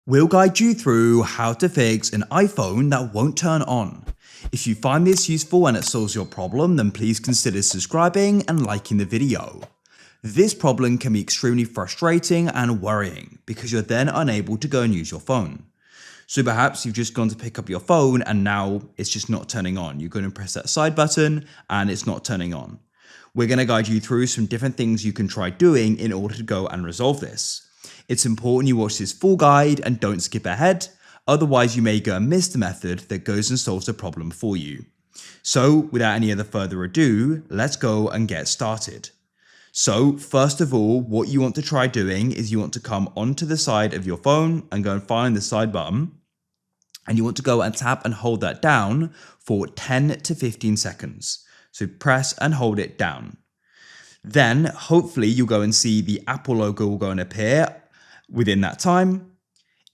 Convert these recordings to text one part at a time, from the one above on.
We'll guide you through how to fix an iPhone that won't turn on. If you find this useful and it solves your problem, then please consider subscribing and liking the video. This problem can be extremely frustrating and worrying because you're then unable to go and use your phone. So perhaps you've just gone to pick up your phone and now it's just not turning on. You're going to press that side button and it's not turning on. We're going to guide you through some different things you can try doing in order to go and resolve this. It's important you watch this full guide and don't skip ahead, otherwise you may go and miss the method that goes and solves the problem for you. So without any other further ado, let's go and get started. So first of all, what you want to try doing is you want to come onto the side of your phone and go and find the side button, and you want to go and tap and hold that down for 10 to 15 seconds. So press and hold it down. Then hopefully you'll go and see the Apple logo will go and appear within that time.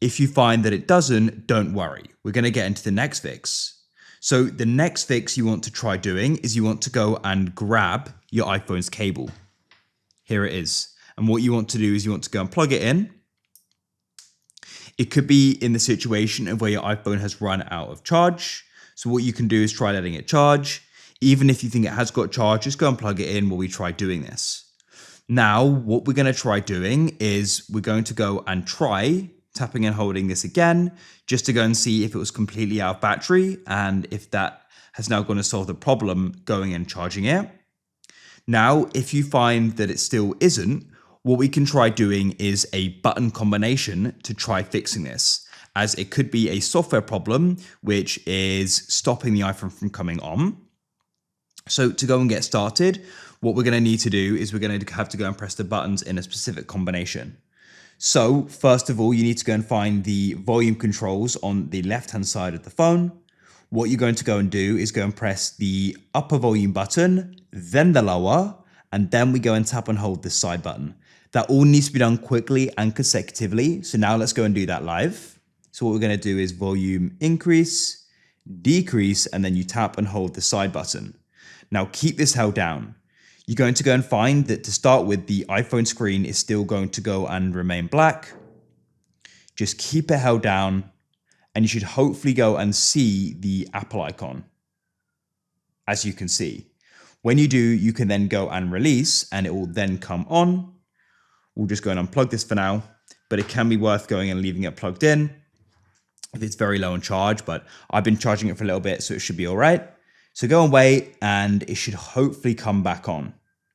If you find that it doesn't, don't worry. We're going to get into the next fix. So the next fix you want to try doing is you want to go and grab your iPhone's cable. Here it is. And what you want to do is you want to go and plug it in. It could be in the situation of where your iPhone has run out of charge. So what you can do is try letting it charge. Even if you think it has got charge, just go and plug it in while we try doing this. Now, what we're going to try doing is we're going to go and try tapping and holding this again, just to go and see if it was completely out of battery and if that has now going to solve the problem going and charging it. Now, if you find that it still isn't, what we can try doing is a button combination to try fixing this, as it could be a software problem, which is stopping the iPhone from coming on. So to go and get started, what we're going to need to do is we're going to have to go and press the buttons in a specific combination. So first of all, you need to go and find the volume controls on the left-hand side of the phone. What you're going to go and do is go and press the upper volume button, then the lower, and then we go and tap and hold the side button. That all needs to be done quickly and consecutively. So now let's go and do that live. So what we're going to do is volume increase, decrease, and then you tap and hold the side button. Now keep this held down. You're going to go and find that to start with, the iPhone screen is still going to go and remain black. Just keep it held down and you should hopefully go and see the Apple icon. As you can see, when you do, you can then go and release and it will then come on. We'll just go and unplug this for now, but it can be worth going and leaving it plugged in if it's very low on charge, but I've been charging it for a little bit, so it should be all right. So go and wait and it should hopefully come back on.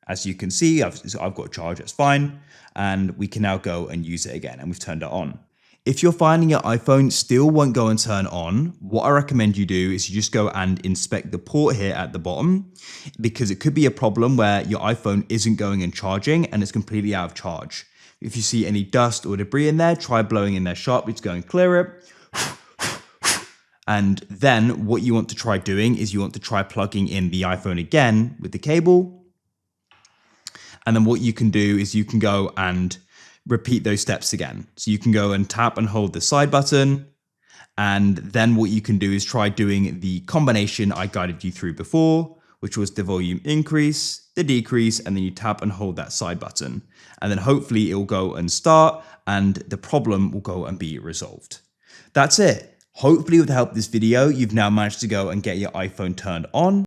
As you can see, I've got charge, that's fine. And we can now go and use it again and we've turned it on. If you're finding your iPhone still won't go and turn on, what I recommend you do is you just go and inspect the port here at the bottom, because it could be a problem where your iPhone isn't going and charging and it's completely out of charge. If you see any dust or debris in there, try blowing in there sharply to go and clear it. And then what you want to try doing is you want to try plugging in the iPhone again with the cable. And then what you can do is you can go and repeat those steps again. So you can go and tap and hold the side button. And then what you can do is try doing the combination I guided you through before, which was the volume increase, the decrease, and then you tap and hold that side button. And then hopefully it will go and start and the problem will go and be resolved. That's it. Hopefully with the help of this video, you've now managed to go and get your iPhone turned on.